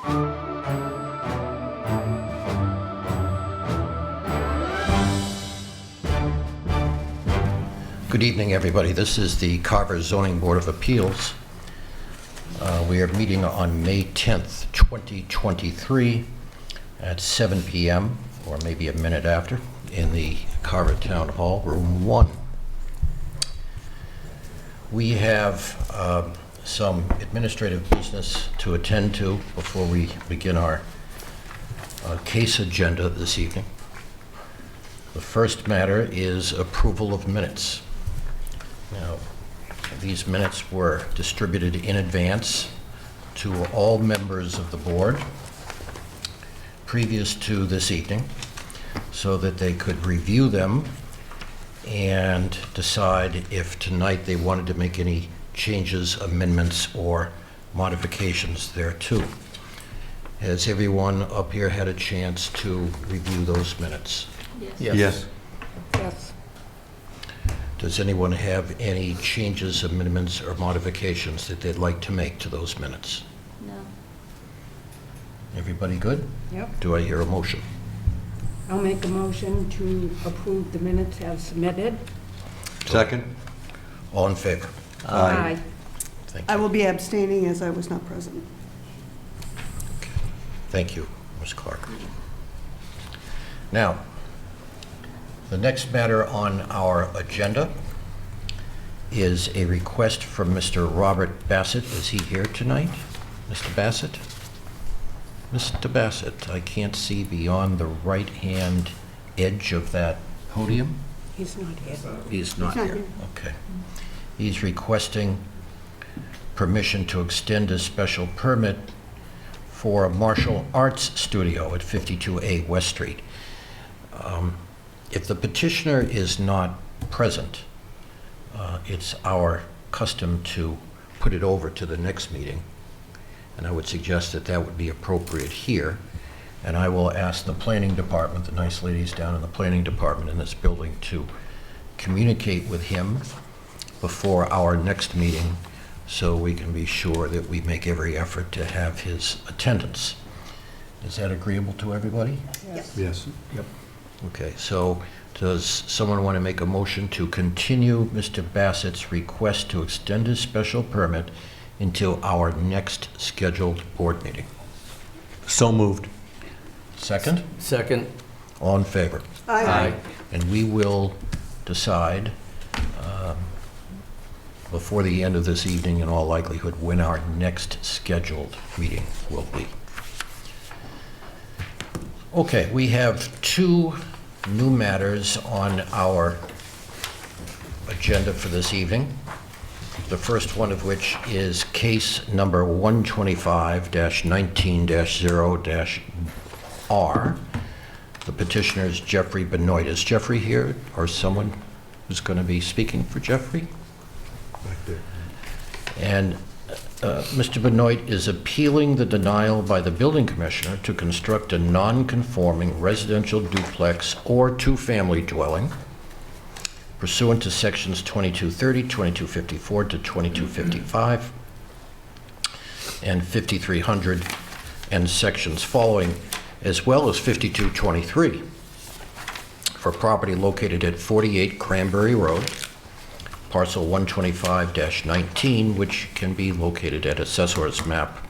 Good evening, everybody. This is the Carver Zoning Board of Appeals. We are meeting on May 10th, 2023 at 7 p.m., or maybe a minute after, in the Carver Town Hall, Room 1. We have some administrative business to attend to before we begin our case agenda this evening. The first matter is approval of minutes. Now, these minutes were distributed in advance to all members of the board previous to this evening so that they could review them and decide if tonight they wanted to make any changes, amendments, or modifications thereto. Has everyone up here had a chance to review those minutes? Yes. Yes. Does anyone have any changes, amendments, or modifications that they'd like to make to those minutes? No. Everybody good? Yep. Do I hear a motion? I'll make a motion to approve the minutes as submitted. Second? All in favor? Aye. Thank I you. will be abstaining as I was not present. Thank you, Ms. Clark. Now, the next matter on our agenda is a request from Mr. Robert Bassett. Is he here tonight? Mr. Bassett? Mr. Bassett, I can't see beyond the right-hand edge of that podium. He's not here. He's not He's not here. here. Okay. He's requesting permission to extend a special permit for a martial arts studio at 52A West Street. If the petitioner is not present, it's our custom to put it over to the next meeting, and I would suggest that that would be appropriate here. And I will ask the planning department, the nice ladies down in the planning department in this building, to communicate with him before our next meeting so we can be sure that we make every effort to have his attendance. Is that agreeable to everybody? Yes. Yes. Yep. Okay, so does someone want to make a motion to continue Mr. Bassett's request to extend his special permit until our next scheduled board meeting? So moved. Second? Second. All in favor? Aye. And we will decide before the end of this evening, in all likelihood, when our next scheduled meeting will be. Okay, we have two new matters on our agenda for this evening. The first one of which is case number 125-19-0-R. The petitioner is Jeffrey Benoit. Is Jeffrey here, or someone who's going to be speaking for Jeffrey? Back there. And Mr. Benoit is appealing the denial by the building commissioner to construct a non-conforming residential duplex or two-family dwelling pursuant to sections 2230, 2254 to 2255, and 5300, and sections following, as well as 5223, for property located at 48 Cranberry Road, parcel 125-19, which can be located at Assessor's Map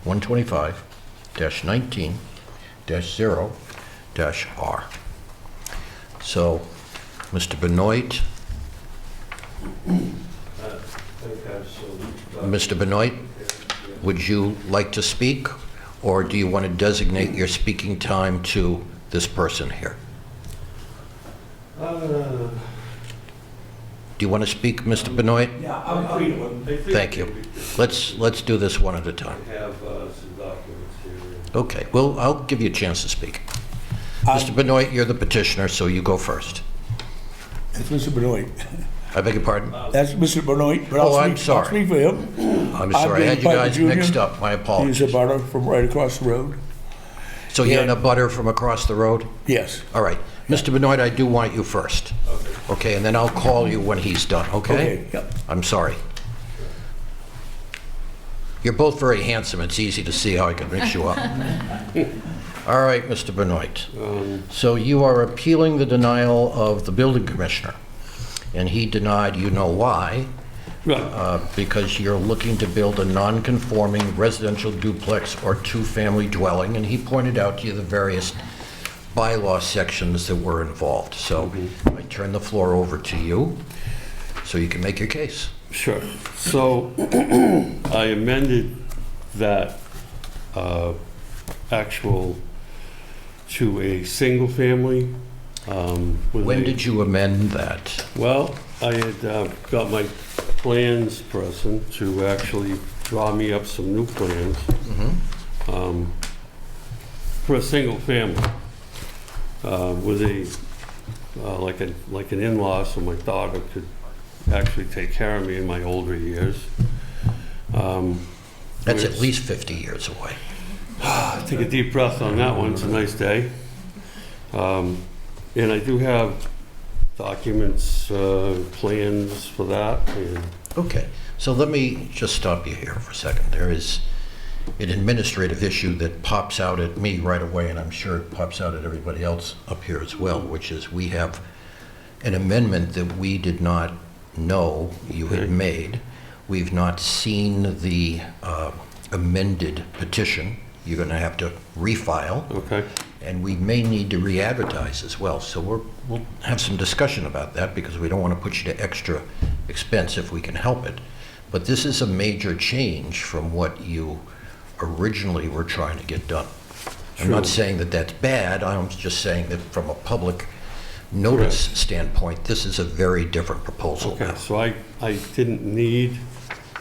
125-19-0-R. So, Mr. Benoit, Mr. Benoit, would you like to speak, or do you want to designate your speaking time to this person here? Do you want to speak, Mr. Benoit? Yeah, I'm free to. Thank you. Let's do this one at a time. I have some documents here. Okay, well, I'll give you a chance to speak. Mr. Benoit, you're the petitioner, so you go first. It's Mr. Benoit. I beg your pardon? That's Mr. Benoit, but Oh, I'm I'll sorry. speak for him. I'm sorry, I had you guys mixed up. My He's a apologies. butter from right across the road. So you're in a butter from across the road? Yes. All right. Mr. Benoit, I do want you first. Okay, and then I'll call you when he's done, okay? Okay, yep. I'm sorry. You're both very handsome. It's easy to see how I can mix you up. All right, Mr. Benoit. So you are appealing the denial of the building commissioner, and he denied, you know why, Right, because you're looking to build a non-conforming residential duplex or two-family dwelling, and he pointed out to you the various bylaw sections that were involved. So I turn the floor over to you so you can make your case. sure. So I amended that actual to a single family. When did you amend that? Well, I had got my plans person to actually draw me up some new plans for a single family with a like an in-law, so my daughter could actually take care of me in my older years. That's at least 50 years away. Take a deep breath on that one. It's a nice day. And I do have documents, plans for that. And Okay, so let me just stop you here for a second. There is an administrative issue that pops out at me right away, and I'm sure it pops out at everybody else up here as well, which is we have an amendment that we did not know you had Okay. made. We've not seen the amended petition. You're going to have to refile, Okay, and we may need to re-advertise as well. So we'll have some discussion about that because we don't want to put you to extra expense if we can help it. But this is a major change from what you originally were trying to get done. I'm not True. saying that that's bad, I'm just saying that from a public notice Correct. standpoint, this is a very different proposal okay. now. So I didn't need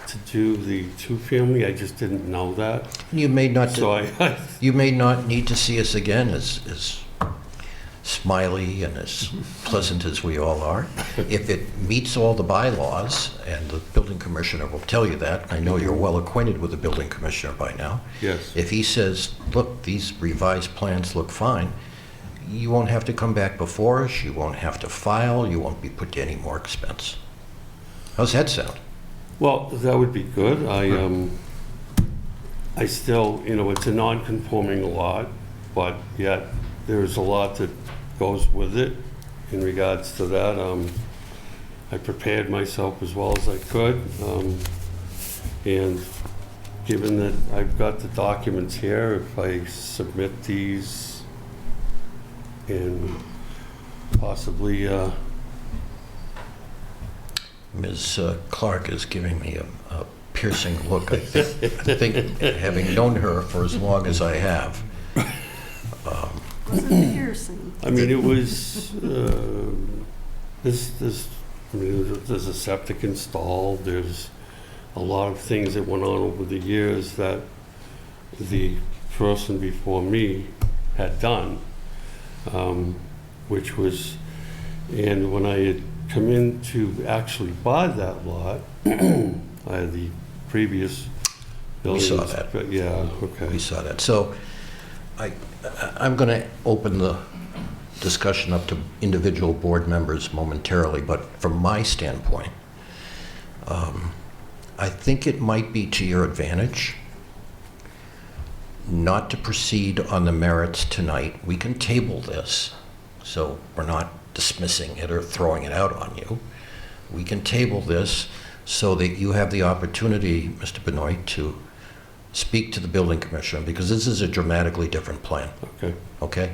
to do the two-family. I just didn't know that. You may not, So I you may not need to see us again as smiley and as pleasant as we all are. If it meets all the bylaws, and the building commissioner will tell you that, I know you're well acquainted with the building commissioner by now. yes. If he says, look, these revised plans look fine, you won't have to come back before us, you won't have to file, you won't be put to any more expense. How's that sound? Well, that would be good. I still, it's a non-conforming lot, but yet there's a lot that goes with it in regards to that. I prepared myself as well as I could. And given that I've got the documents here, if I submit these and possibly, Ms. Clark is giving me a piercing look. I think, having known her for as long as I have, Wasn't piercing. I mean, it was, there's a septic installed, there's a lot of things that went on over the years that the person before me had done, which was, and when I had come in to actually buy that lot, I had the previous We building. saw that. Yeah, okay. we saw that. So I'm going to open the discussion up to individual board members momentarily, but from my standpoint, I think it might be to your advantage not to proceed on the merits tonight. We can table this, so we're not dismissing it or throwing it out on you. We can table this so that you have the opportunity, Mr. Benoit, to speak to the building commissioner, because this is a dramatically different plan, Okay, okay?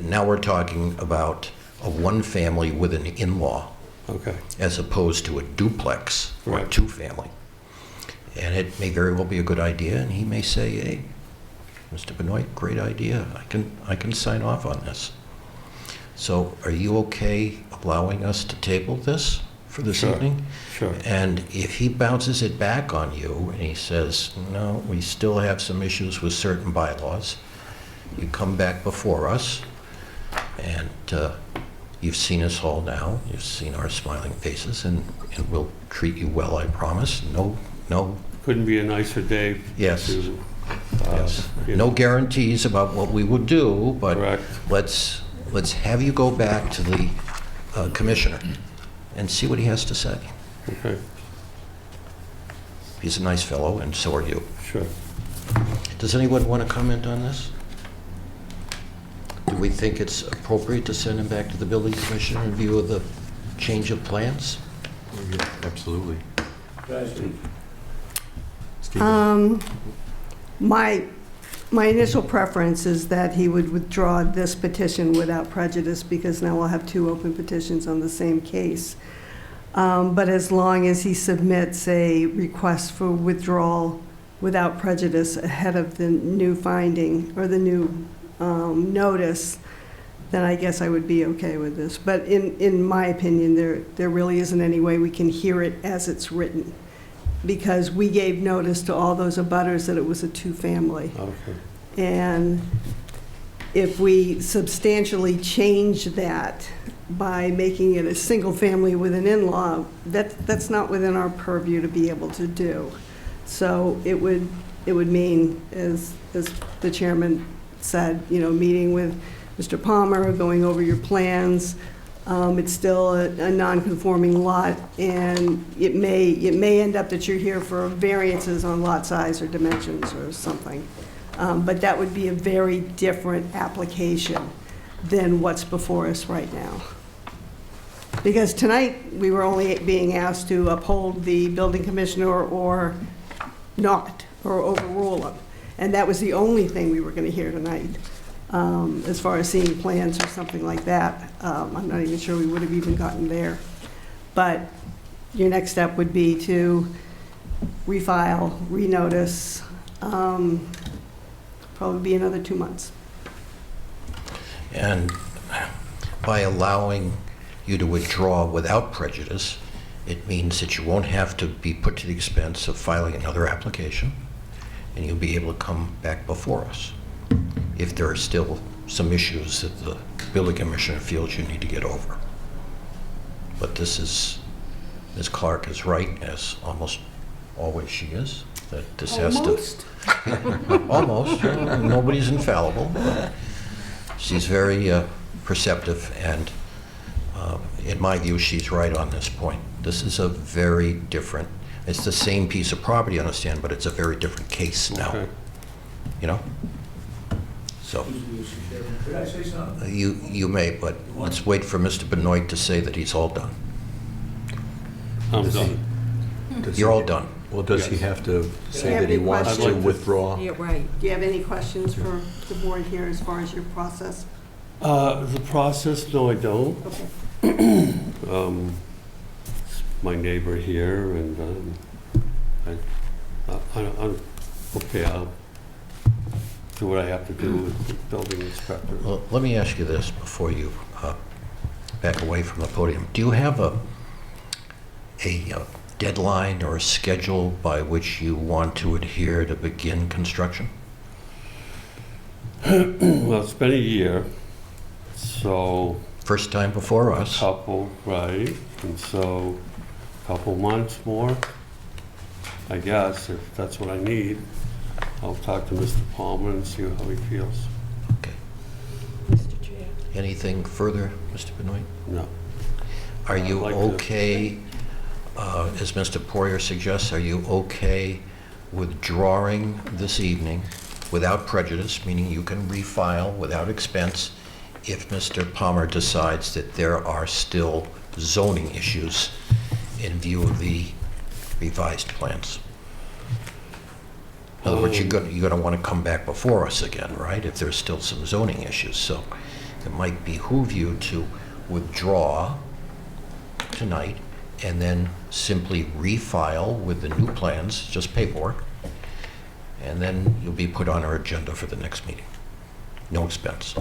Now we're talking about a one-family with an in-law okay, as opposed to a duplex or a Right. two-family. And it may very well be a good idea, and he may say, hey, Mr. Benoit, great idea. I can sign off on this. So are you okay allowing us to table this for this Sure. evening? sure. And if he bounces it back on you and he says, no, we still have some issues with certain bylaws, you come back before us, and you've seen us all now, you've seen our smiling faces, and we'll treat you well, I promise. No, Couldn't be a nicer day yes, to, yes. you No know, guarantees about what we would do, but correct. let's have you go back to the commissioner and see what he has to say. Okay. He's a nice fellow, and so are you. Sure. Does anyone want to comment on this? Do we think it's appropriate to send him back to the building commissioner in view of the change of plans? Yeah, absolutely. My initial preference is that he would withdraw this petition without prejudice, because now we'll have two open petitions on the same case. But as long as he submits a request for withdrawal without prejudice ahead of the new finding or the new notice, then I guess I would be okay with this. But in my opinion, there really isn't any way we can hear it as it's written, because we gave notice to all those abutters that it was a two-family. Okay. And if we substantially change that by making it a single family with an in-law, that's not within our purview to be able to do. So it would mean, as the chairman said, meeting with Mr. Palmer, going over your plans. It's still a non-conforming lot, and it may end up that you're here for variances on lot size or dimensions or something. But that would be a very different application than what's before us right now. Because tonight, we were only being asked to uphold the building commissioner or not, or overrule him. And that was the only thing we were going to hear tonight. As far as seeing plans or something like that, I'm not even sure we would have even gotten there. But your next step would be to refile, renotice, probably be another 2 months. And by allowing you to withdraw without prejudice, it means that you won't have to be put to the expense of filing another application, and you'll be able to come back before us if there are still some issues that the building commissioner feels you need to get over. But this is, Ms. Clark is right, as almost always she is, that this has to... Almost. Nobody's infallible. But she's very perceptive, and in my view, she's right on this point. This is a very different, it's the same piece of property, I understand, but it's a very different case now. Okay. You know? So, Could I say something? you may, but let's wait for Mr. Benoit to say that he's all done. I'm done. You're all done. Well, does he Yes. have to say have that he any wants questions? to I'd like to- withdraw? Yeah, right. Do you have any questions for the board here as far as your process? The process, no, I don't. Okay. It's my neighbor here, and I'm okay. I'll do what I have to do with the building inspector. Well, let me ask you this before you back away from the podium. Do you have a deadline or a schedule by which you want to adhere to begin construction? Well, it's been a year, so First time before us. couple, right? And so, couple months more, I guess, if that's what I need. I'll talk to Mr. Palmer and see how he feels. Okay. Mr. Chair. Anything further, Mr. Benoit? No. Are you I'd like to- okay, as Mr. Poirier suggests, are you okay withdrawing this evening without prejudice, meaning you can refile without expense if Mr. Palmer decides that there are still zoning issues in view of the revised plans? In other words, you're going to want to come back before us again, right, if there's still some zoning issues. So it might behoove you to withdraw tonight and then simply refile with the new plans, just paperwork, and then you'll be put on our agenda for the next meeting. No expense,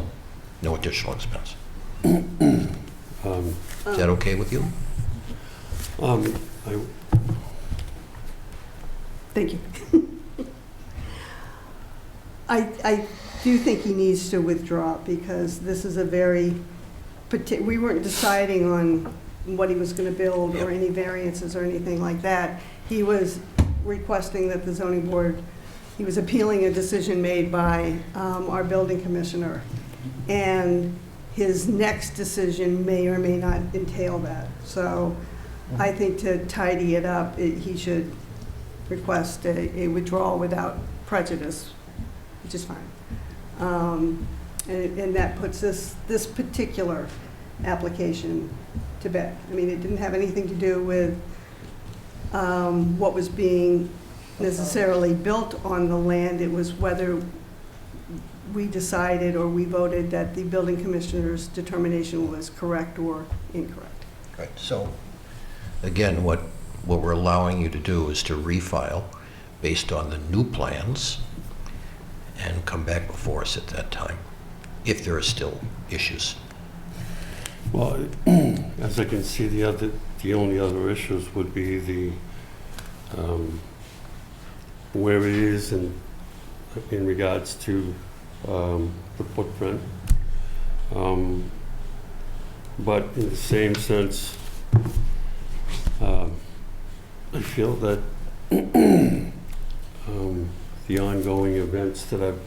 no additional expense. Um, Is that okay with you? I, Thank you. I do think he needs to withdraw, because this is a very, we weren't deciding on what he was going to build or any variances or anything like that. He was requesting that the zoning board, he was appealing a decision made by our building commissioner. And his next decision may or may not entail that. So I think to tidy it up, he should request a withdrawal without prejudice, which is fine. And that puts this particular application to bed. I mean, it didn't have anything to do with what was being necessarily built on the land. It was whether we decided or we voted that the building commissioner's determination was correct or incorrect. Right, so, again, what we're allowing you to do is to refile based on the new plans and come back before us at that time, if there are still issues. Well, as I can see, the only other issues would be the, where it is in regards to the footprint. But in the same sense, I feel that the ongoing events that I've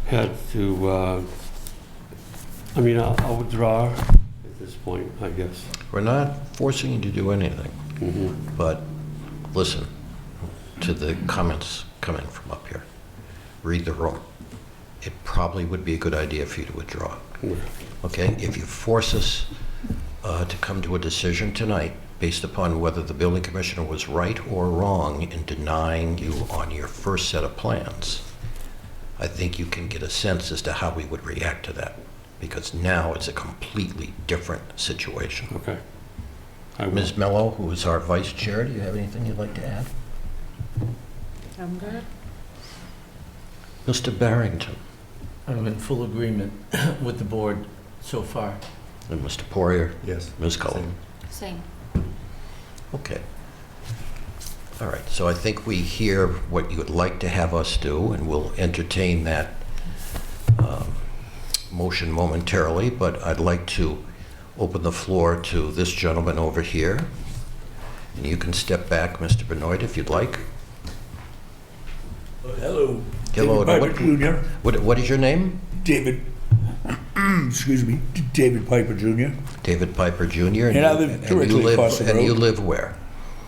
had to, I mean, I'll withdraw at this point, I guess. We're not forcing you to do anything, but listen to the comments coming from up here. Read the room. It probably would be a good idea for you to withdraw. Okay? If you force us to come to a decision tonight based upon whether the building commissioner was right or wrong in denying you on your first set of plans, I think you can get a sense as to how we would react to that, because now it's a completely different situation. Okay. I will. Ms. Mello, who is our vice chair, do you have anything you'd like to add? I'm good. Mr. Barrington I'm in full agreement with the board so far. and Mr. Poirier, Yes. Ms. Cullen. Same. Okay. All right, so I think we hear what you would like to have us do, and we'll entertain that motion momentarily, but I'd like to open the floor to this gentleman over here. And you can step back, Mr. Benoit, if you'd like. Hello. Hello, David Piper Jr. What is your name? David, excuse me, David Piper Jr. David Piper Jr. And I live directly across the And you road. live where?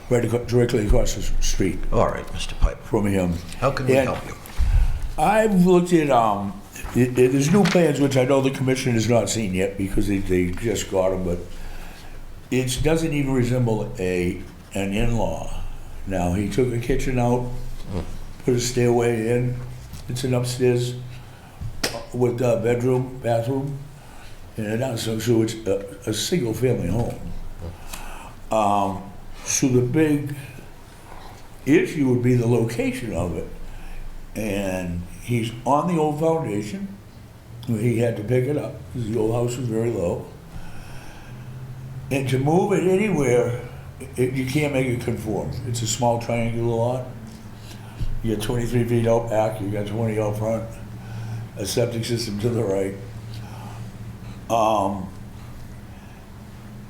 Directly across the street All right, Mr. Piper. from him. How can we And help you? I've looked at, there's new plans, which I know the commission has not seen yet because they just got them, but it doesn't even resemble an in-law. Now, he took a kitchen out, put a stairway in, it's an upstairs with a bedroom, bathroom, and so it's a single-family home. So the big issue would be the location of it. And he's on the old foundation. He had to pick it up because the old house was very low. And to move it anywhere, you can't make it conform. It's a small triangular lot. You got 23 feet out back, you got 20 out front, a septic system to the right.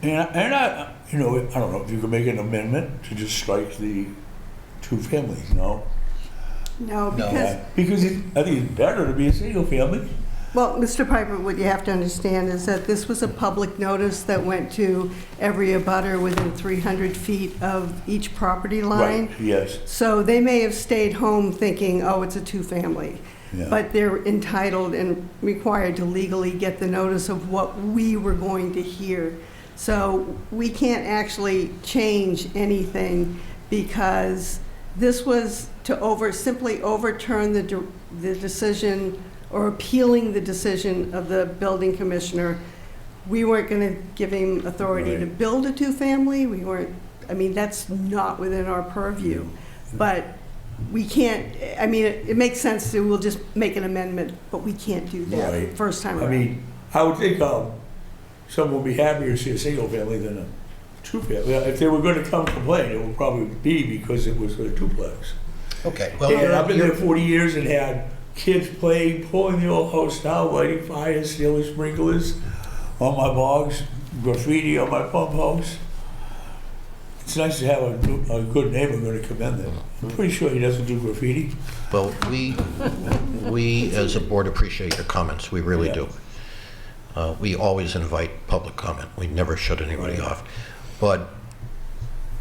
And I, you know, I don't know if you could make an amendment to just strike the two families, no? No, No. because, I think it's better to be a single family. well, Mr. Piper, what you have to understand is that this was a public notice that went to every abutter within 300 feet of each property line. Right, yes. So they may have stayed home thinking, oh, it's a two-family. Yeah. But they're entitled and required to legally get the notice of what we were going to hear. So we can't actually change anything because this was to simply overturn the decision or appealing the decision of the building commissioner. We weren't going to give him authority to Right. build a two-family. We weren't, I mean, that's not within our purview. But we can't, I mean, it makes sense to, we'll just make an amendment, but we can't do that Right. first time I around. mean, I would think someone would be happier to see a single family than a two family. If they were gonna come complain, it would probably be because it was a duplex. Okay, And I've been there well, 40 years and had kids playing, pulling the old house down, lighting fires, stealing sprinklers on my bogs, graffiti on my pump house. It's nice to have a good neighbor gonna come in there. I'm pretty sure he doesn't do graffiti. well, we as a board appreciate your comments, we really Yeah. do. We always invite public comment, we never shut anybody Right. off. But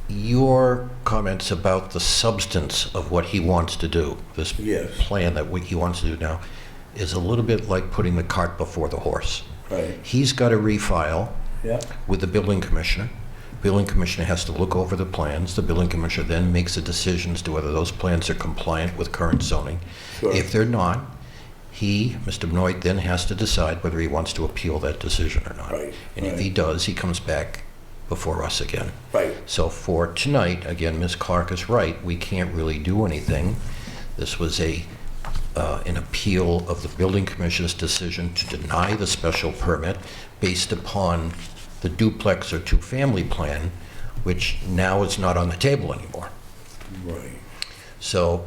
your comments about the substance of what he wants to do, this Yes. plan that he wants to do now, is a little bit like putting the cart before the horse. Right. He's got to refile Yeah. with the building commissioner. Building commissioner has to look over the plans. The building commissioner then makes a decision as to whether those plans are compliant with current zoning. Sure. If they're not, he, Mr. Benoit, then has to decide whether he wants to appeal that decision or not. Right, And if right. he does, he comes back before us again. Right. So for tonight, again, Ms. Clark is right, we can't really do anything. This was an appeal of the building commissioner's decision to deny the special permit based upon the duplex or two-family plan, which now is not on the table anymore. Right. So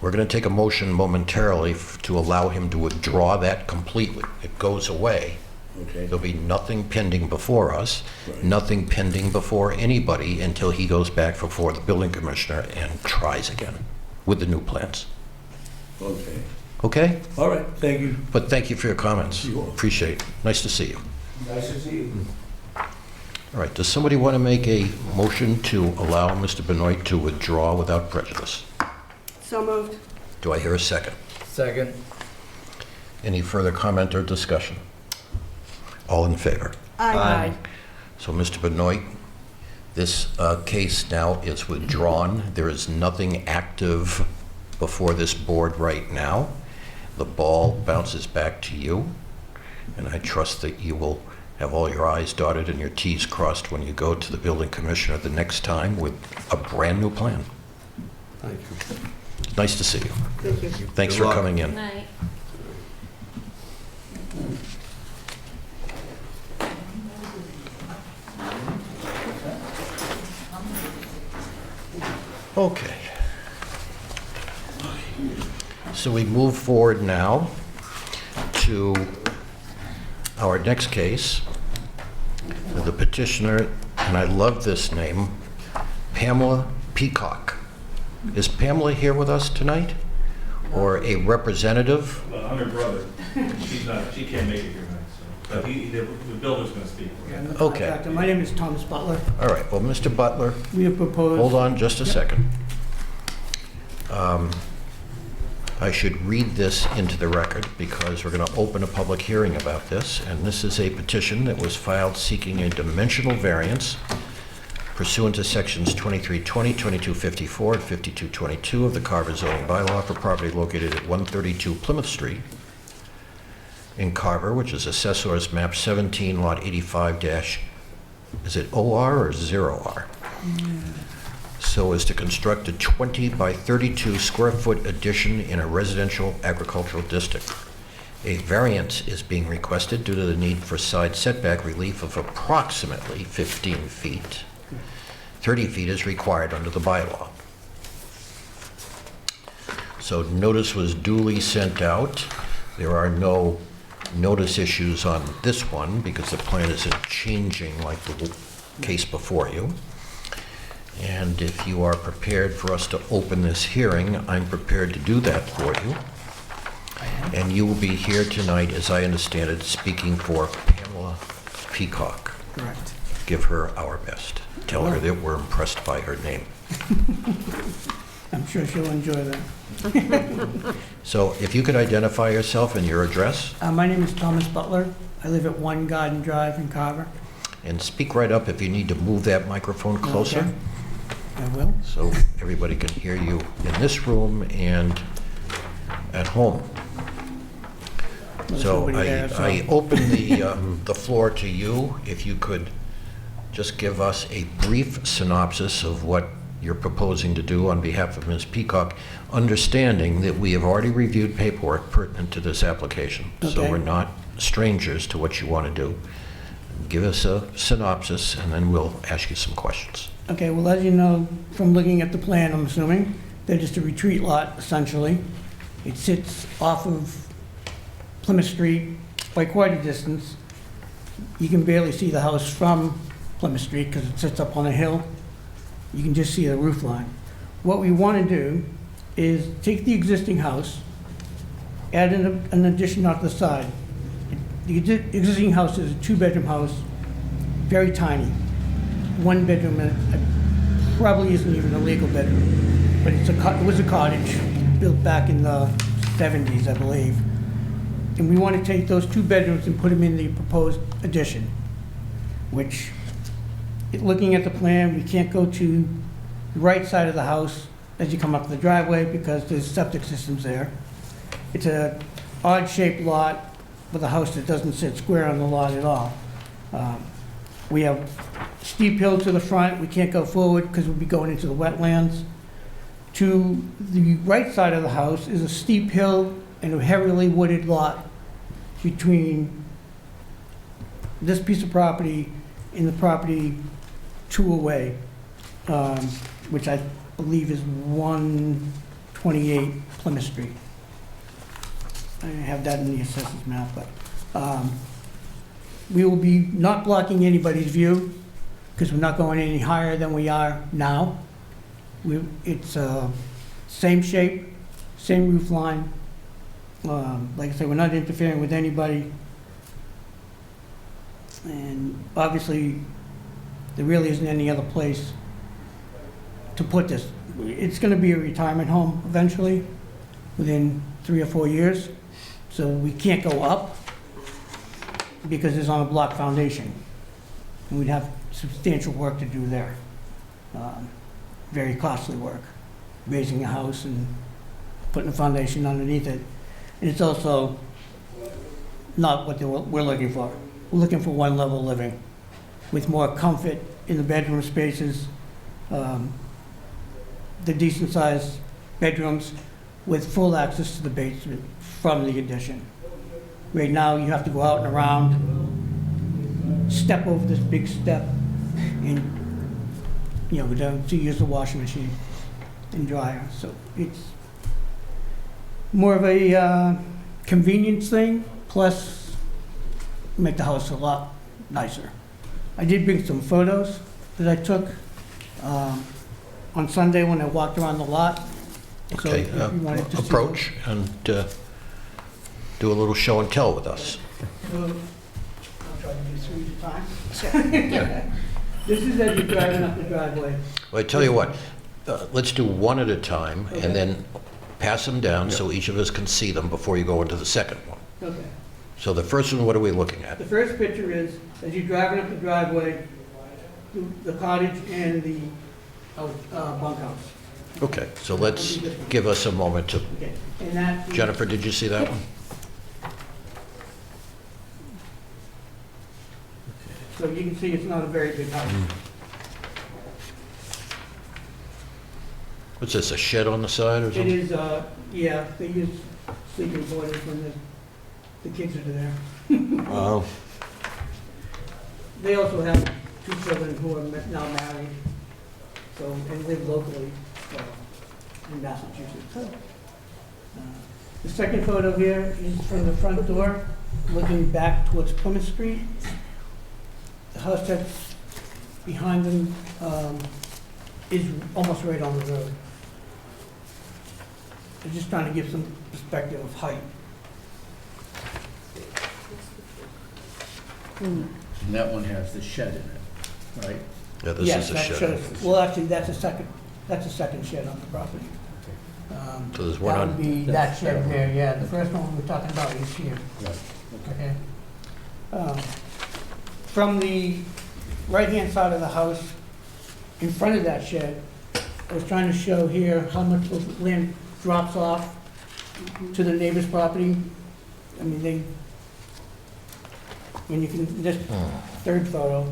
we're going to take a motion momentarily to allow him to withdraw that completely. It goes away. Okay. There'll be nothing pending before us, Right. nothing pending before anybody until he goes back before the building commissioner and tries again with the new plans. Okay. Okay? All right, thank you. But thank you for your comments. You're welcome. Appreciate it. Nice to see you. Nice to see you. All right, does somebody want to make a motion to allow Mr. Benoit to withdraw without prejudice? So moved. Do I hear a second? Second. Any further comment or discussion? All in favor? Aye. So, Mr. Benoit, this case now is withdrawn. There is nothing active before this board right now. The ball bounces back to you, and I trust that you will have all your I's dotted and your T's crossed when you go to the building commissioner the next time with a brand-new plan. Thank you. Nice to see you. Thank you. Thanks Good for luck. coming in. Night. Okay. So we move forward now to our next case. The petitioner, and I love this name, Pamela Peacock. Is Pamela here with us tonight? Or a representative? I'm her brother. She's not, she can't make it here tonight, so, but the builder's gonna speak. Okay. My name is Thomas Butler. All right, well, Mr. Butler, We have proposed... hold on just a second. I should read this into the record because we're going to open a public hearing about this. And this is a petition that was filed seeking a dimensional variance pursuant to sections 2320, 2254, and 5222 of the Carver zoning bylaw for property located at 132 Plymouth Street in Carver, which is Assessor's Map 17, Lot 85 dash, is it OR or 0R? So as to construct a 20 by 32 square foot addition in a residential agricultural district. A variance is being requested due to the need for side setback relief of approximately 15 feet. 30 feet is required under the bylaw. So notice was duly sent out. There are no notice issues on this one because the plan isn't changing like the case before you. And if you are prepared for us to open this hearing, I'm prepared to do that for you. And you will be here tonight, as I understand it, speaking for Pamela Peacock. Correct. Give her our best. Tell her that we're impressed by her name. I'm sure she'll enjoy that. So if you could identify yourself and your address, My name is Thomas Butler. I live at 1 Garden Drive in Carver. and speak right up if you need to move that microphone closer, Okay. I will. so everybody can hear you in this room and at home. There's So nobody there, so- I open the floor to you. If you could just give us a brief synopsis of what you're proposing to do on behalf of Ms. Peacock, understanding that we have already reviewed paperwork pertinent to this application. So Okay. we're not strangers to what you want to do. Give us a synopsis, and then we'll ask you some questions. Okay, well, as you know, from looking at the plan, I'm assuming, they're just a retreat lot, essentially. It sits off of Plymouth Street by quite a distance. You can barely see the house from Plymouth Street because it sits up on a hill. You can just see the roof line. What we want to do is take the existing house, add an addition off the side. The existing house is a two-bedroom house, very tiny. One bedroom, probably isn't even a legal bedroom, but it was a cottage built back in the 70s, I believe. And we want to take those 2 bedrooms and put them in the proposed addition, which, looking at the plan, we can't go to the right side of the house as you come up the driveway because there's septic systems there. It's a odd-shaped lot with a house that doesn't sit square on the lot at all. We have steep hill to the front. We can't go forward because we'll be going into the wetlands. To the right side of the house is a steep hill and a heavily wooded lot between this piece of property and the property 2 away, which I believe is 128 Plymouth Street. I have that in the assessors map, but we will be not blocking anybody's view because we're not going any higher than we are now. It's same shape, same roof line. Like I said, we're not interfering with anybody. And obviously, there really isn't any other place to put this. It's going to be a retirement home eventually, within 3 or 4 years. So we can't go up because it's on a block foundation. And we'd have substantial work to do there. Very costly work, raising a house and putting a foundation underneath it. And it's also not what we're looking for. We're looking for one-level living with more comfort in the bedroom spaces, the decent-sized bedrooms with full access to the basement from the addition. Right now, you have to go out and around, step over this big step, and go down to use the washing machine and dryer. So it's more of a convenience thing, plus make the house a lot nicer. I did bring some photos that I took on Sunday when I walked around the lot. So Okay, if you wanted to see approach and do a little show and tell with us. those. I'll try to do 3 at a time. This is as you're driving up the driveway. Well, I tell you what, let's do one at a time and then pass them down so each of us can see them before you go into the second one. Okay. So the first one, what are we looking at? The first picture is, as you're driving up the driveway, the cottage and the bunkhouse. Okay, so let's give us a moment to, Okay. And that, Jennifer, did you see that one? so you can see it's not a very big house. What's this, a shed on the side or It something? is, yeah, they use sleeping quarters when the kids are there. Oh, They also have 2 children who are now married, so, and live locally, so, in Massachusetts. The second photo here is from the front door, looking back towards Plymouth Street. The house that's behind them is almost right on the road. I'm just trying to give some perspective of height. And that one has the shed in it, right? yeah, this Yes, is a that shed. shows- Well, actually, that's a second shed on the property. So there's one That on, would be that shed there, yeah. The first one we're talking about is here. Okay. From the right-hand side of the house, in front of that shed, I was trying to show here how much the land drops off to the neighbor's property. I mean, when you can, this third photo,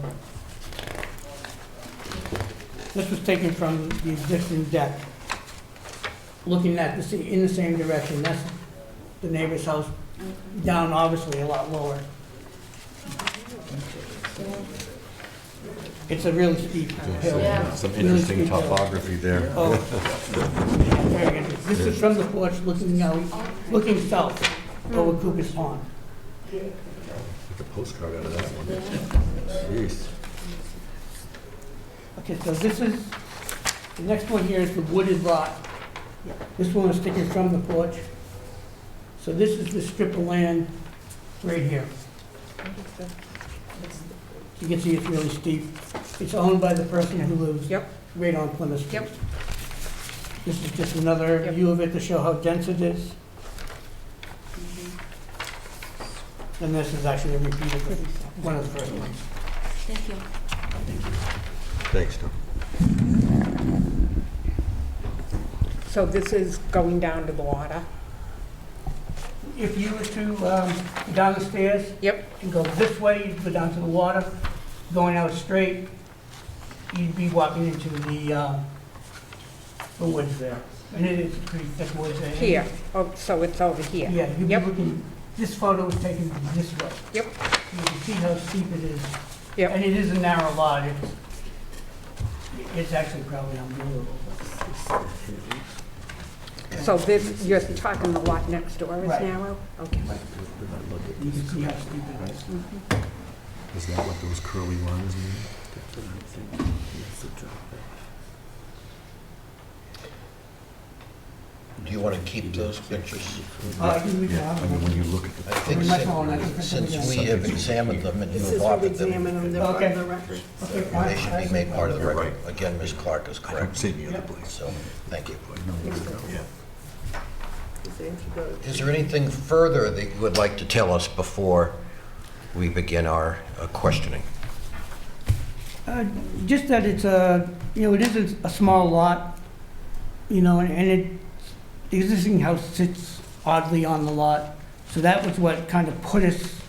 this was taken from the existing deck, looking at in the same direction. That's the neighbor's house, down obviously a lot lower. It's a really steep hill. Some Really interesting steep hill. topography there. Oh, very good. This is from the porch looking out, looking south over Cooper's Pond. Make a postcard out of that one. Jeez. Okay, so this is, the next one here is the wooded lot. This one is taken from the porch. So this is the strip of land right here. You can see it's really steep. It's owned by the person who lives right on Plymouth Street. Yep. This is just another Yep. view of it to show how dense it is. And this is actually a repeat of one of the first ones. Thank you. Thanks, Tom. So this is going down to the water? If you were to go down the stairs Yep. and go this way, you'd go down to the water. Going out straight, you'd be walking into the woods there. And it is pretty thick woods there. Here, oh, so it's over here? Yeah, you'd be Yep. looking, this photo was taken from this way. Yep. You can see how steep it is. Yep. And it is a narrow lot. It's actually probably unbelievable. So this, you're talking the lot next door is Right. narrow? Okay. You can see how steep it is. Is that what those curly lines mean? Do you want to keep those pictures? We can have I mean, them. when you look at the, I think Much more than I can print them since we again. have examined them and This you is have what we offered them, examine them, they're part Okay. of the record. Okay, they fine. should be made part of the You're record. right. Again, Ms. Clark is I don't correct. see any other place. So, thank you. Yeah. Is there anything further that you would like to tell us before we begin our questioning? Just that it's a, it is a small lot, and the existing house sits oddly on the lot. So that was what kind of put us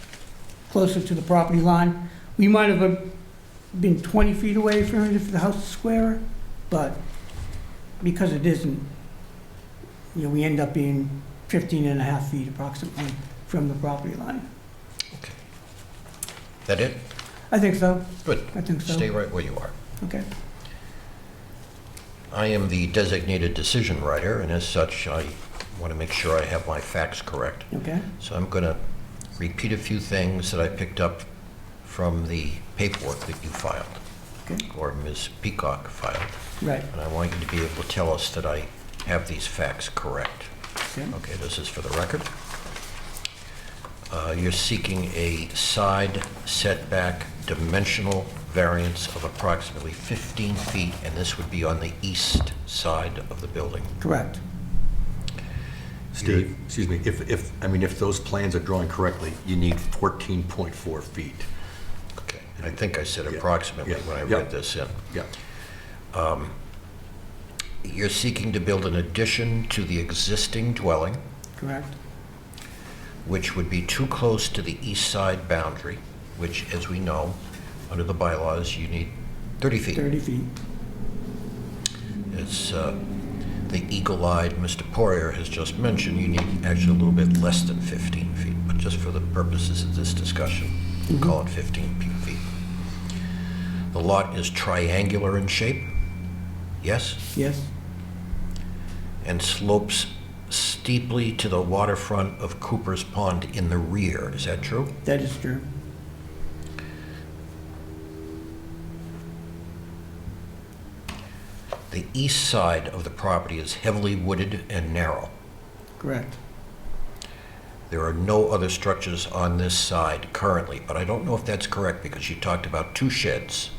closer to the property line. We might have been 20 feet away from it if the house is squarer, but because it isn't, we end up being 15 and a half feet approximately from the property line. Okay. That it? I think so. Good. I think so. Stay right where you are. Okay. I am the designated decision writer, and as such, I want to make sure I have my facts correct. Okay. So I'm going to repeat a few things that I picked up from the paperwork that you filed, Okay. or Ms. Peacock filed. Right. And I want you to be able to tell us that I have these facts correct. Okay. Okay, this is for the record. You're seeking a side setback dimensional variance of approximately 15 feet, and this would be on the east side of the building. Correct. Steve, excuse me, if those plans are drawn correctly, you need 14.4 feet. Okay, I think I said Yeah. approximately Yeah. when I Yeah. read this in. Yeah. You're seeking to build an addition to the existing dwelling, Correct. which would be too close to the east side boundary, which, as we know, under the bylaws, you need 30 feet. 30 feet. As the eagle-eyed Mr. Poirier has just mentioned, you need actually a little bit less than 15 feet, but just for the purposes of this discussion, we'll call it 15 feet. The lot is triangular in shape, yes? Yes. And slopes steeply to the waterfront of Cooper's Pond in the rear. Is that true? That is true. The east side of the property is heavily wooded and narrow. Correct. There are no other structures on this side currently, but I don't know if that's correct because you talked about two sheds.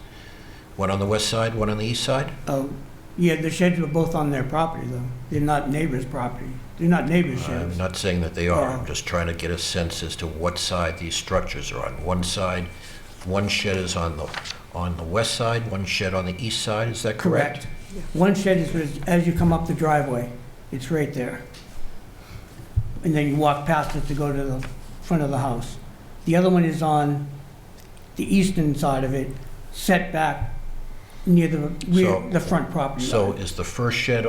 One on the west side, one on the east side? Oh, yeah, the sheds were both on their property, though. They're not neighbors' property. They're not neighbors' I'm sheds. not saying that they are. Oh. I'm just trying to get a sense as to what side these structures are on. One side, one shed is on the west side, one shed on the east side. Is that correct? One shed is as you come up the driveway. It's right there. And then you walk past it to go to the front of the house. The other one is on the eastern side of it, set back near the rear, So- the front property So line. is the first shed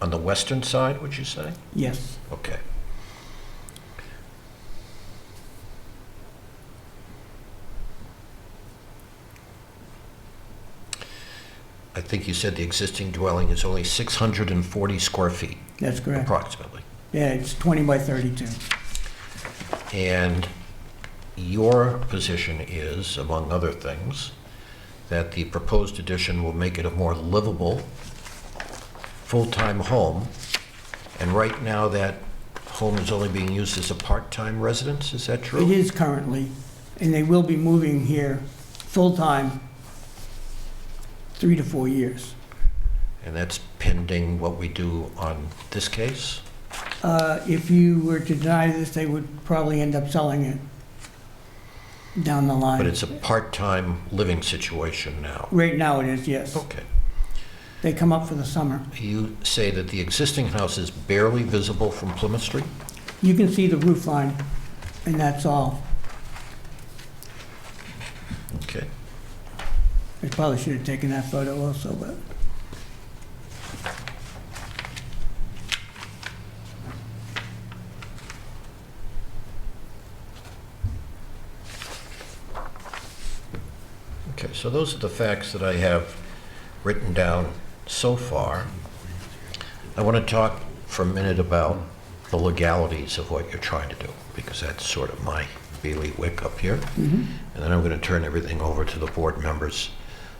on the western side, would you say? Yes. Okay. I think you said the existing dwelling is only 640 square feet, That's correct. approximately. Yeah, it's 20 by 32. And your position is, among other things, that the proposed addition will make it a more livable, full-time home. And right now, that home is only being used as a part-time residence, is that true? It is currently, and they will be moving here full-time 3 to 4 years. And that's pending what we do on this case? If you were to deny this, they would probably end up selling it down the line. But it's a part-time living situation now. Right now it is, yes. Okay. They come up for the summer. You say that the existing house is barely visible from Plymouth Street? You can see the roof line, and that's all. Okay. I probably should have taken that photo also, but. Okay, so those are the facts that I have written down so far. I want to talk for a minute about the legalities of what you're trying to do, because that's sort of my bailiwick up here. And then I'm going to turn everything over to the board members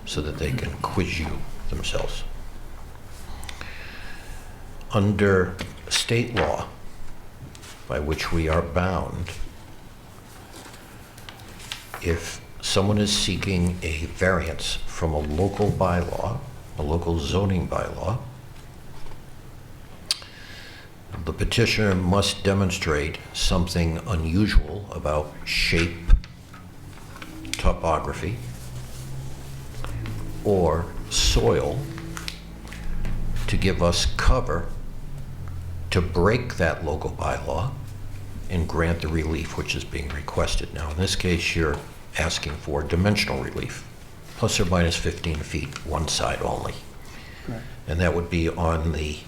so that they can quiz you themselves. Under state law, by which we are bound, if someone is seeking a variance from a local bylaw, a local zoning bylaw, the petitioner must demonstrate something unusual about shape, topography, or soil to give us cover to break that local bylaw and grant the relief which is being requested. Now, in this case, you're asking for dimensional relief, plus or minus 15 feet, one side only. Correct. And that would be on the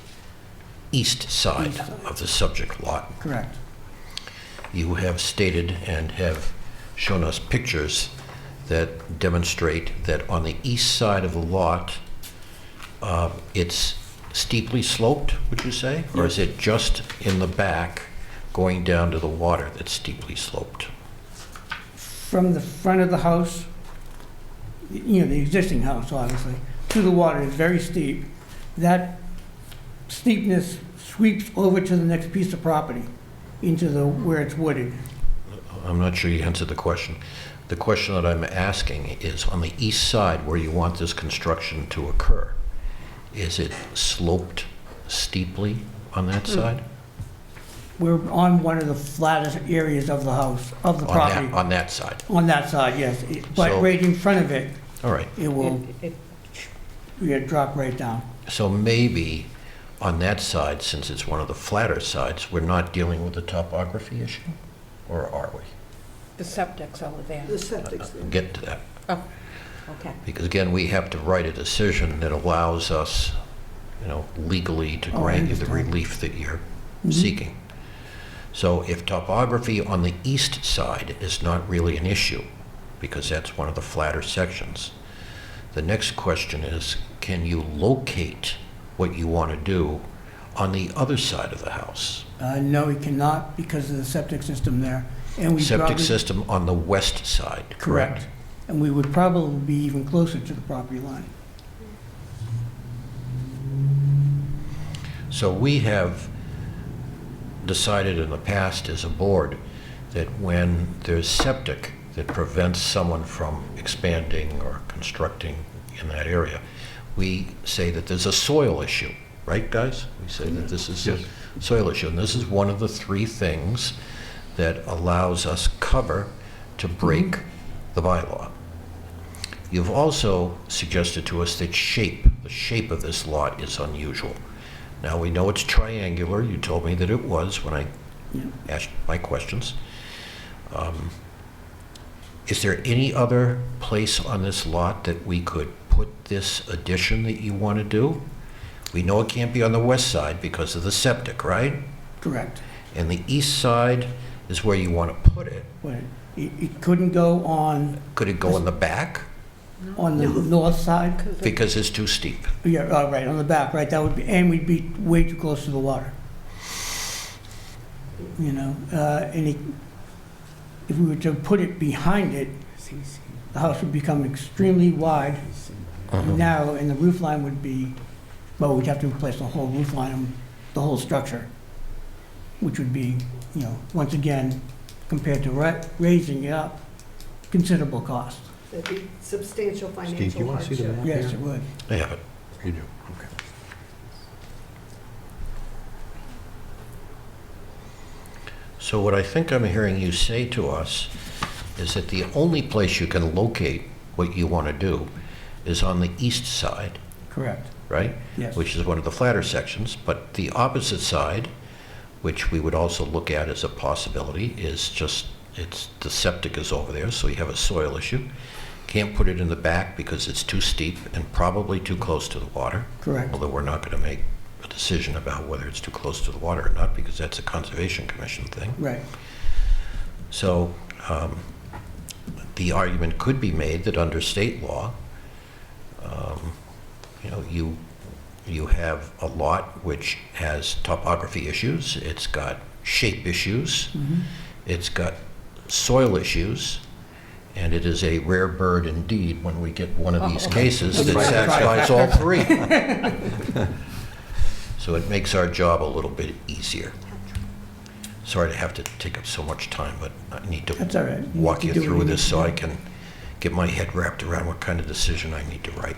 east side of the subject lot. Correct. You have stated and have shown us pictures that demonstrate that on the east side of the lot, it's steeply sloped, would you say? Or is it just in the back going down to the water that's steeply sloped? From the front of the house, you know, the existing house, obviously, to the water is very steep. That steepness sweeps over to the next piece of property, into the, where it's wooded. I'm not sure you answered the question. The question that I'm asking is, on the east side where you want this construction to occur, is it sloped steeply on that side? We're on one of the flattest areas of the house, of the property. On that side? On that side, yes. But So- right in front of it, All right. it will drop right down. So maybe on that side, since it's one of the flatter sides, we're not dealing with the topography issue? Or are we? The septic's over there. The septic's there. Get to that. Oh, okay. Because again, we have to write a decision that allows us, you know, legally to Oh, I grant you the understand. relief that you're seeking. So if topography on the east side is not really an issue, because that's one of the flatter sections, the next question is, can you locate what you want to do on the other side of the house? No, we cannot because of the septic system there. And we Septic probably- system on the west side, correct? Correct. And we would probably be even closer to the property line. So we have decided in the past as a board that when there's septic that prevents someone from expanding or constructing in that area, we say that there's a soil issue, right, guys? We say that this is a soil issue, and this is one of the three things that allows us cover to break the bylaw. You've also suggested to us that the shape of this lot is unusual. Now, we know it's triangular. You told me that it was when I asked my questions. Is there any other place on this lot that we could put this addition that you want to do? We know it can't be on the west side because of the septic, right? Correct. And the east side is where you want to put it. But it couldn't go on Could it go in the back? the north side. Because it's too steep. Yeah, right, on the back, right, that would be, and we'd be way too close to the water. You know, if we were to put it behind it, the house would become extremely wide, narrow, and the roof line would be, well, we'd have to replace the whole roof line, the whole structure, which would be, you know, once again, compared to raising it up, considerable cost. That'd be substantial Steve, financial you want to see the hardship. map here? Yes, it would. I have it. You do, okay. So what I think I'm hearing you say to us is that the only place you can locate what you want to do is on the east side, Correct. right? Yes. Which is one of the flatter sections, but the opposite side, which we would also look at as a possibility, is just, the septic is over there, so you have a soil issue. Can't put it in the back because it's too steep and probably too close to the water. Correct. Although we're not going to make a decision about whether it's too close to the water or not, because that's a Conservation Commission thing. Right. So the argument could be made that under state law, you have a lot which has topography issues, it's got shape issues, it's got soil issues, and it is a rare bird indeed when we get one of these cases that satisfies all three. So it makes our job a little bit easier. Sorry to have to take up so much time, but I need That's to all right. walk you do what through need this to so do. I can get my head wrapped around what kind of decision I need to write.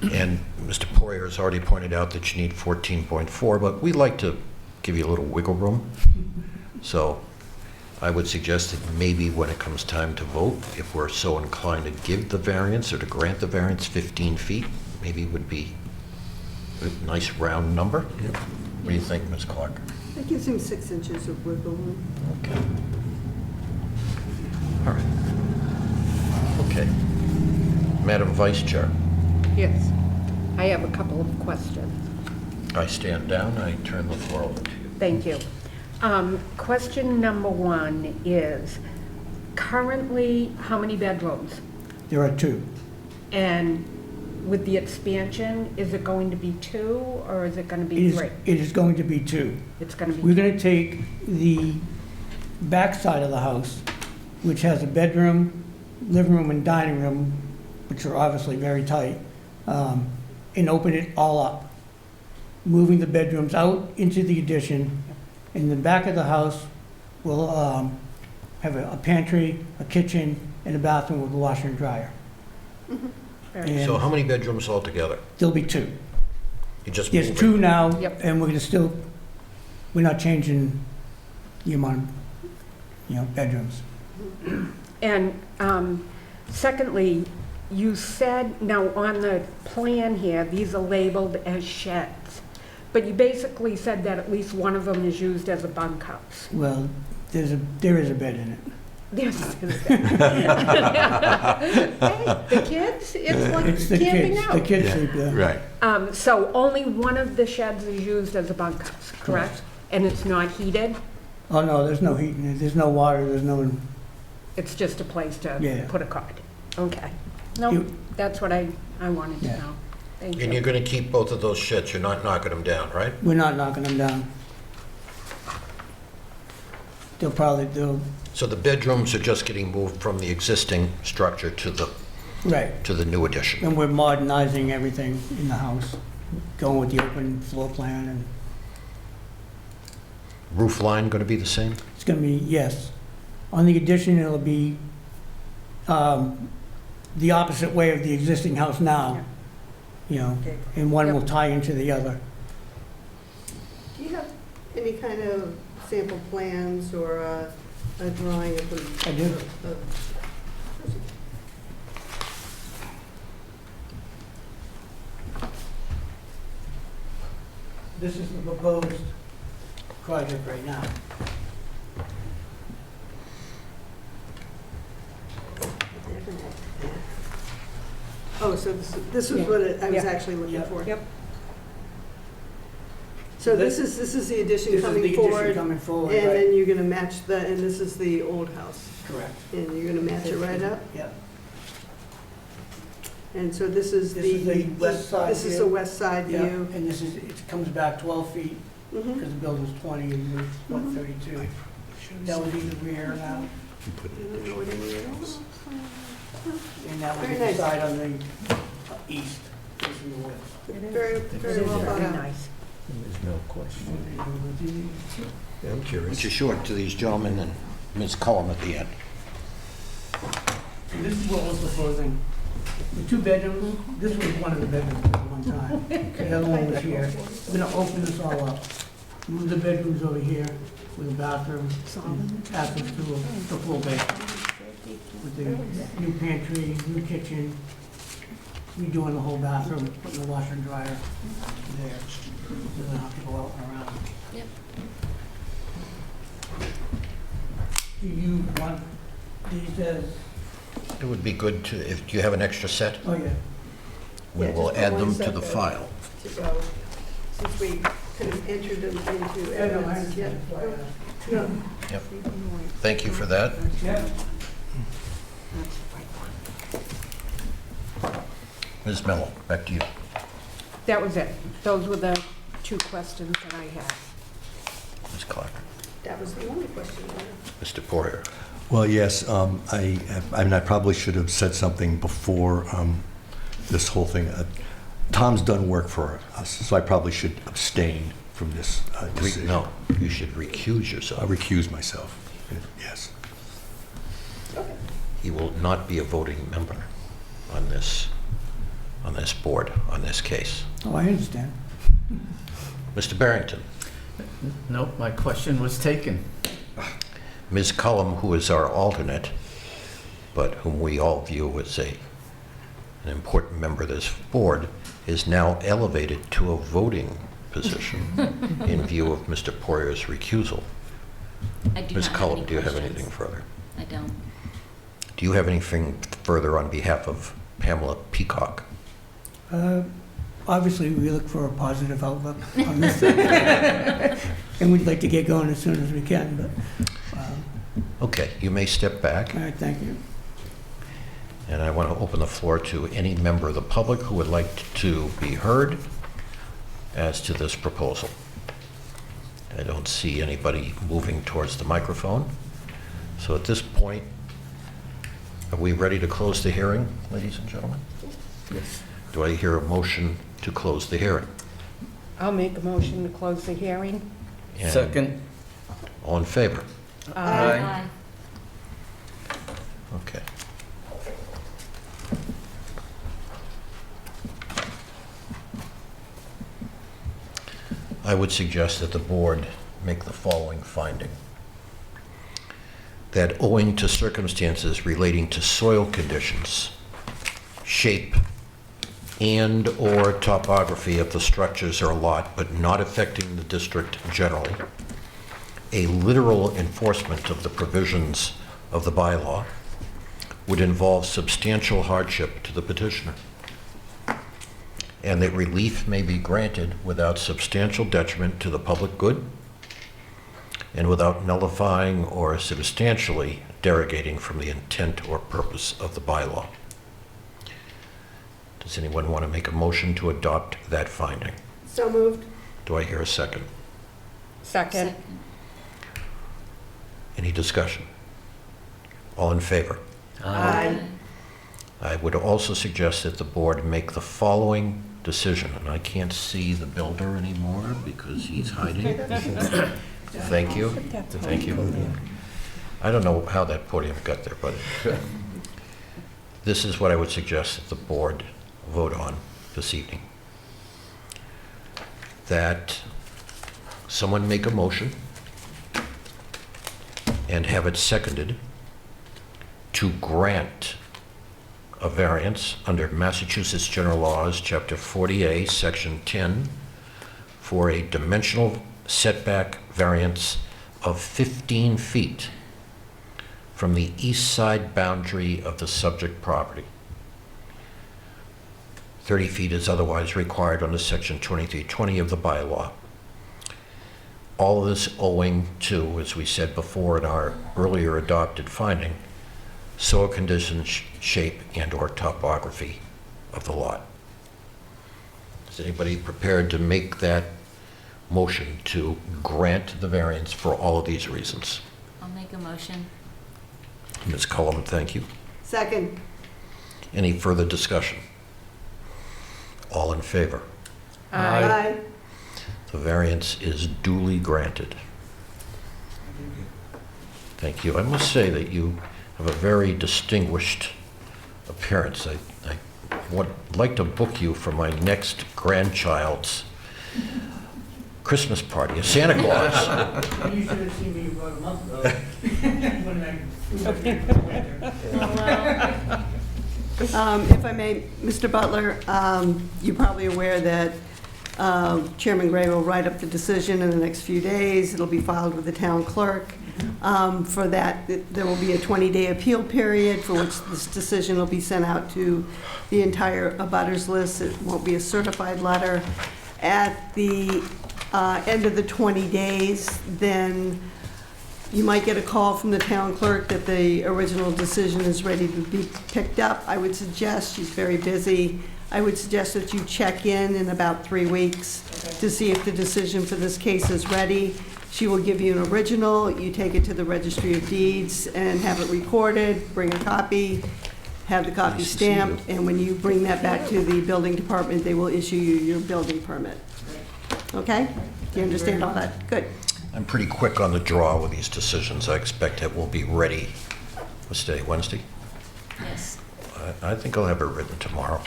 And Mr. Poirier has already pointed out that you need 14.4, but we like to give you a little wiggle room. So I would suggest that maybe when it comes time to vote, if we're so inclined to give the variance or to grant the variance, 15 feet maybe would be a nice round number. What do you think, Ms. Clark? That gives him 6 inches of wiggle room. Okay. All right. Okay. Madam Vice Chair, Yes, I have a couple of questions. I stand down, I turn the floor over to you. Thank you. Question number one is, currently, how many bedrooms? There are 2. And with the expansion, is it going to be 2 or is it going to be 3? It is going to be 2. It's going to be We're going to take the back side of the house, which has a bedroom, living room, and dining room, which are obviously very tight, and open it all up, moving the bedrooms out into the addition. In the back of the house, we'll have a pantry, a kitchen, and a bathroom with a washer and dryer. Very- So how many bedrooms altogether? There'll be 2. You just There's moved 2 now, Yep. and we're not changing the amount of, bedrooms. And secondly, you said, now on the plan here, these are labeled as sheds, but you basically said that at least one of them is used as a bunkhouse. Well, there is a bed in it. There's Hey, the kids, it's like It's the camping kids. The out. kids sleep there. Right. So only one of the sheds is used as a bunkhouse, correct? And it's not heated? Oh, no, there's no heat in it. There's no water, there's no, It's just a place to Yeah. put a cot? Okay. No, You- that's what I wanted to Yeah. know. Thank And you're you. going to keep both of those sheds, you're not knocking them down, right? we're not knocking them down. They'll, So the bedrooms are just getting moved from the existing structure to right. the new addition? And we're modernizing everything in the house, going with the open floor plan, and Roof line going to be the same? it's gonna be, yes. On the addition, it'll be the opposite way of the existing house now, Okay. and one will Yep. tie into the other. Do you have any kind of sample plans or a drawing of the? I do. of- This is the proposed project right now. Oh, so this was Yeah. what I was Yeah. actually looking Yeah. for. Yep. So this is the addition This is coming the addition forward, coming forward, and right? then you're gonna match and this is the old house, Correct. and you're gonna match it right up? Yep. And so this is This is the west side This is view. the west side Yeah, view. and this is, it comes back 12 feet, Mhm. because the building's 20 and we're, Mhm. 32. That would be the rear now, I don't know what any of those- and that would be Very the nice. side on the east, facing the west. It is. Very, It very is well thought very out. nice. There's no question. I'm curious. Which is short to these gentlemen and Ms. Cullum at the end. This is what we're proposing. The 2 bedrooms, this was one of the bedrooms at one time. The other one was here. We're gonna open this all up. One of the bedrooms over here with a bathroom, access to the full basement. With the new pantry, new kitchen, redoing the whole bathroom, putting the washer and dryer there. Doesn't have to go out and around. Yep. Do you want these as, It would be good to, if, do you have an extra set? oh yeah, We Yeah, will just add the them ones to that the the- file. To go, since we kind of entered them into yeah, no, I evidence. Yeah. understand. That's why I asked. No, Yep. Thank you for that. Yeah. Ms. Mello, back to you. That was it. Those were the two questions that I had. Ms. Clark. that was the only question. Mr. Poirier. Well, yes, I probably should have said something before this whole thing. Tom's done work for us, so I probably should abstain from this decision. No, you should recuse I'll yourself. recuse myself, yes. He will not be a voting member on this board, on this case. Oh, I understand. Mr. Barrington. Nope, my question was taken. Ms. Cullum, who is our alternate, but whom we all view as an important member of this board, is now elevated to a voting position in view of Mr. Poirier's recusal. I do Ms. not have Cullum, any do you have questions. anything further? I don't. Do you have anything further on behalf of Pamela Peacock? Obviously, we look for a positive outlook on this. And we'd like to get going as soon as we can, but, Okay, you may step back, all right, thank you. and I want to open the floor to any member of the public who would like to be heard as to this proposal. I don't see anybody moving towards the microphone. So at this point, are we ready to close the hearing, ladies and gentlemen? Yes. Do I hear a motion to close the hearing? I'll make a motion to close the hearing. And Second? All in favor? Aye. Okay. I would suggest that the board make the following finding. That owing to circumstances relating to soil conditions, shape, and/or topography of the structures or lot, but not affecting the district generally, a literal enforcement of the provisions of the bylaw would involve substantial hardship to the petitioner, and that relief may be granted without substantial detriment to the public good and without nullifying or substantially derogating from the intent or purpose of the bylaw. Does anyone want to make a motion to adopt that finding? So moved. Do I hear a second? Second. Any discussion? All in favor? Aye. I would also suggest that the board make the following decision, and I can't see the builder anymore because he's hiding. Thank you. Thank you. I don't know how that podium got there, but this is what I would suggest that the board vote on this evening. That someone make a motion and have it seconded to grant a variance under Massachusetts General Laws, Chapter 40A, Section 10, for a dimensional setback variance of 15 feet from the east side boundary of the subject property. 30 feet is otherwise required under Section 2320 of the bylaw. All of this owing to, as we said before in our earlier adopted finding, soil conditions, shape, and/or topography of the lot. Is anybody prepared to make that motion to grant the variance for all of these reasons? I'll make a motion. Ms. Cullum, thank you. Second. Any further discussion? All in favor? Aye. The variance is duly granted. Thank you. I must say that you have a very distinguished appearance. I would like to book you for my next grandchild's Christmas party, a Santa Claus. You should have seen me about a month ago. When I If I may, Mr. Butler, you're probably aware that Chairman Gray will write up the decision in the next few days. It'll be filed with the town clerk. For that, there will be a 20-day appeal period for which this decision will be sent out to the entire abutters list. It won't be a certified letter. At the end of the 20 days, then you might get a call from the town clerk that the original decision is ready to be picked up. I would suggest, she's very busy, I would suggest that you check in about 3 weeks to see if the decision for this case is ready. She will give you an original, you take it to the Registry of Deeds and have it recorded, bring a copy, have the copy stamped, and when you bring that back to the building department, they will issue you your building permit. Okay? Do you understand all that? Good. I'm pretty quick on the draw with these decisions. I expect it will be ready, what's today, Wednesday? Yes. I think I'll have it written tomorrow.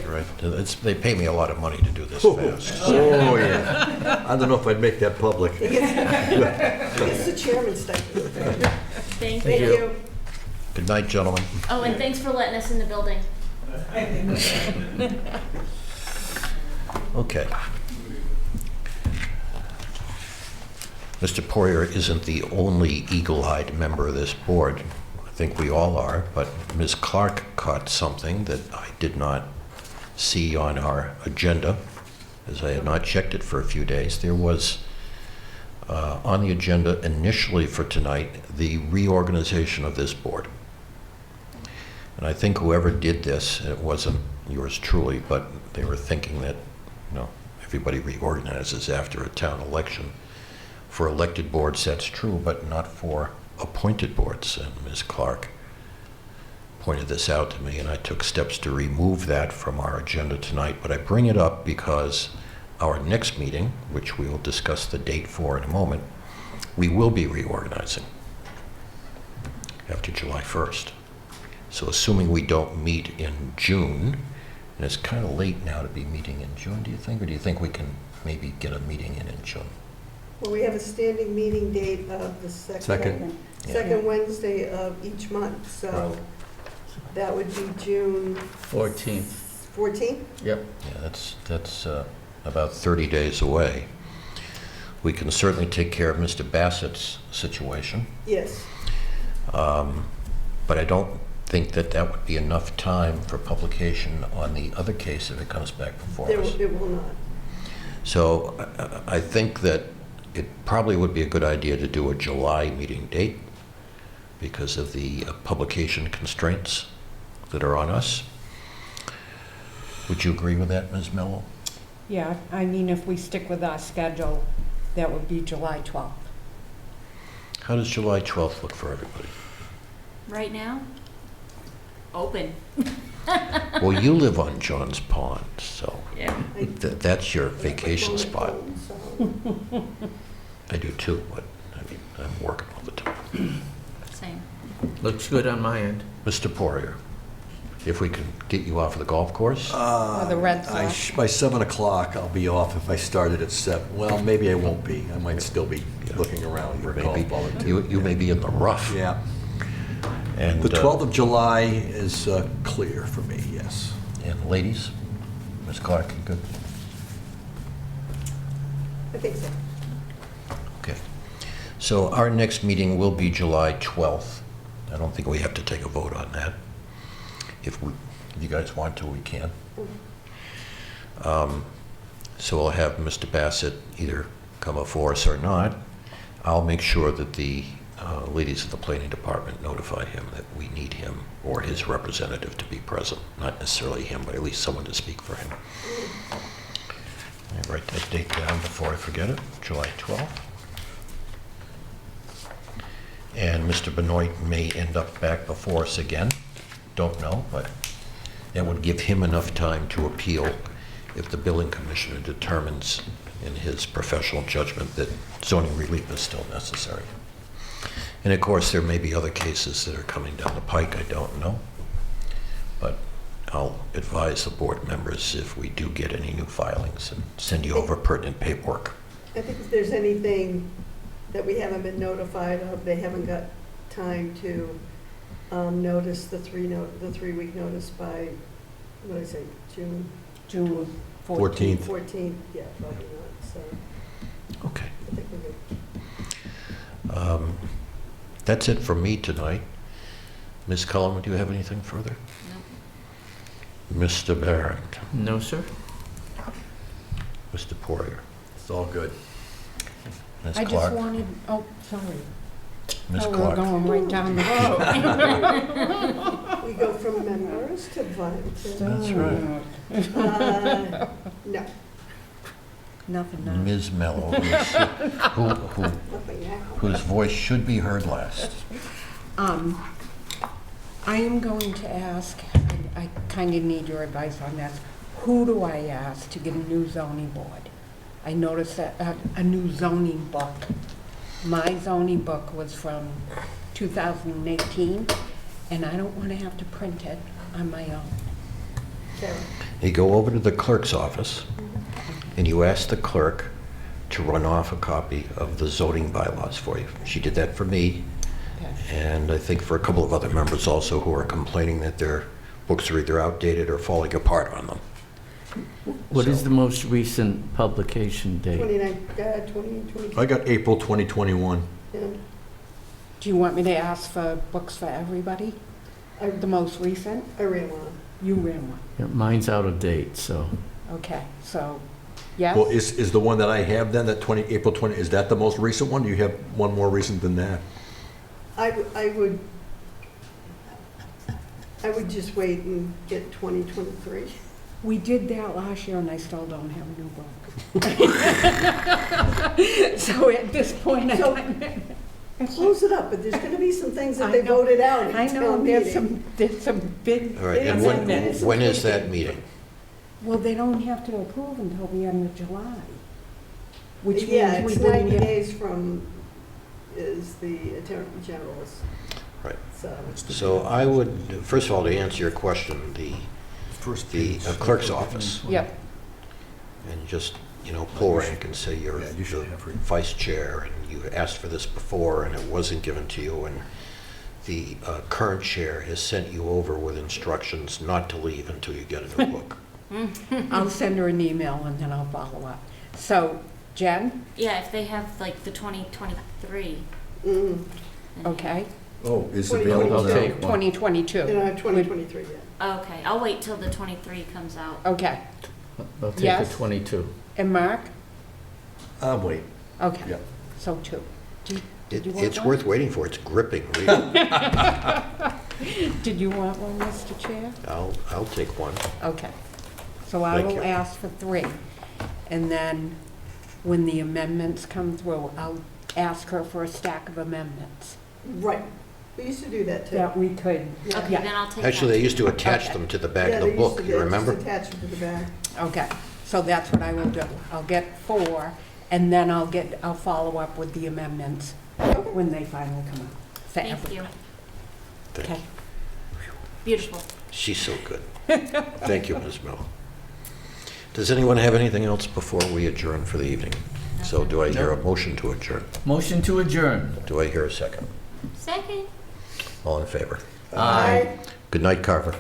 Right? They pay me a lot of money to do this fast. Oh, yeah. I don't know if I'd make that public. It's the chairman's stipend. Thank Thank you. you. Good night, gentlemen. Oh, and thanks for letting us in the building. Okay. Mr. Poirier isn't the only eagle-eyed member of this board. I think we all are, but Ms. Clark caught something that I did not see on our agenda, as I had not checked it for a few days. There was on the agenda initially for tonight the reorganization of this board. And I think whoever did this, it wasn't yours truly, but they were thinking that, you know, everybody reorganizes after a town election. For elected boards, that's true, but not for appointed boards. And Ms. Clark pointed this out to me, and I took steps to remove that from our agenda tonight. But I bring it up because our next meeting, which we will discuss the date for in a moment, we will be reorganizing after July 1st. So assuming we don't meet in June, and it's kind of late now to be meeting in June, do you think? Or do you think we can maybe get a meeting in June? Well, we have a standing meeting date of the second Wednesday of each month, so Right. that would be June 14th. 14th? Yep. Yeah, that's about 30 days away. We can certainly take care of Mr. Bassett's situation, Yes. but I don't think that that would be enough time for publication on the other case if it comes back before us. It will not. So I think that it probably would be a good idea to do a July meeting date because of the publication constraints that are on us. Would you agree with that, Ms. Mello? Yeah, I mean, if we stick with our schedule, that would be July 12th. How does July 12th look for everybody? Right now? Open. Well, you live on John's Pond, so Yeah. that's your vacation spot. So, I do too, but I mean, I'm working all the time. Same. Looks good on my end. Mr. Poirier, if we can get you off of the golf course? Or the Red Sox. By 7 o'clock, I'll be off if I started at 7. Well, maybe I won't be. I might still be looking around for a golf ball or two. You may be in the rough. Yeah. And, The 12th of July is clear for me, yes. And ladies, Ms. Clark, you good? I think so. Okay. So our next meeting will be July 12th. I don't think we have to take a vote on that. If you guys want to, we can. So we'll have Mr. Bassett either come before us or not. I'll make sure that the ladies of the planning department notify him that we need him or his representative to be present. Not necessarily him, but at least someone to speak for him. Let me write that date down before I forget it, July 12th. And Mr. Benoit may end up back before us again. Don't know, but that would give him enough time to appeal if the building commissioner determines in his professional judgment that zoning relief is still necessary. And of course, there may be other cases that are coming down the pike, I don't know. But I'll advise the board members if we do get any new filings and send you over pertinent paperwork. I think if there's anything that we haven't been notified of, they haven't got time to notice the 3-week notice by, what did I say, June June 14th. 14th? Yeah, probably not, so Okay. I think we're good. That's it from me tonight. Ms. Cullen, do you have anything further? No. Mr. Barrett, No, sir? Mr. Poirier, It's all good. Ms. I just Clark, wanted, oh, sorry. Ms. Oh, we're Clark. going right down the road. We go from members to vice. That's right. No, Nothing now. Ms. Mello, nothing now. whose voice should be heard last. I am going to ask, I kind of need your advice on this. Who do I ask to get a new zoning board? I noticed that a new zoning book. My zoning book was from 2018, and I don't want to have to print it on my own. Karen. You go over to the clerk's office, and you ask the clerk to run off a copy of the zoning bylaws for you. She did that for me, Okay. and I think for a couple of other members also who are complaining that their books are either outdated or falling apart on them. What is the most recent publication date? 2020. I got April 2021. Yeah. Do you want me to ask for books for everybody? The most recent? I ran one. You ran one. Yeah, mine's out of date, so. Okay, so, yes? Well, is the one that I have then, that April 20, is that the most recent one? Do you have one more recent than that? I would just wait and get 2023. We did that last year, and I still don't have a new book. So at this point, Close it up, but there's going to be some things that I they know. voted out I at know, town there's meeting. some big All right, and amendments. when is that meeting? Well, they don't have to approve until the end of July, which Yeah, means it's we wouldn't 90 get... is the Attorney General's. Right. So, So I would, first of all, to answer your question, the clerk's office, Yep, and just, pull rank and say you're Yeah, you should the have her. vice chair, and you asked for this before, and it wasn't given to you, and the current chair has sent you over with instructions not to leave until you get a new book. I'll send her an email and then I'll follow up. So, Jen, Yeah, if they have like the 2023. mm, then- okay, Oh, is 2022. available I'll now? take one. 2022. 2023, yeah. Okay, I'll wait till the 23 comes out. Okay, I'll take Yes. the 22. and Mark? Wait. Okay, Yeah. so two. Did you want It's one? worth waiting for, it's gripping reading. Did you want one, Mr. Chair? I'll take one. Okay, so I Thank will you. ask for 3. And then when the amendments come through, I'll ask her for a stack of amendments Right. We used to do that too. that we could, Yeah. Okay, yeah, then I'll take Actually, they that. used to attach Okay. them to the back Yeah, of they the used book, to you do it, remember? Just attach them to the back. okay. So that's what I will do. I'll get 4, and then I'll follow up with the amendments when they finally come out. For Thank everybody. you. Thank Okay. Beautiful. She's so good. Thank you, Ms. Miller. Does anyone have anything else before we adjourn for the evening? So do I hear a motion to adjourn? Motion to adjourn. Do I hear a second? Second. All in favor? Aye. Good night, Carver.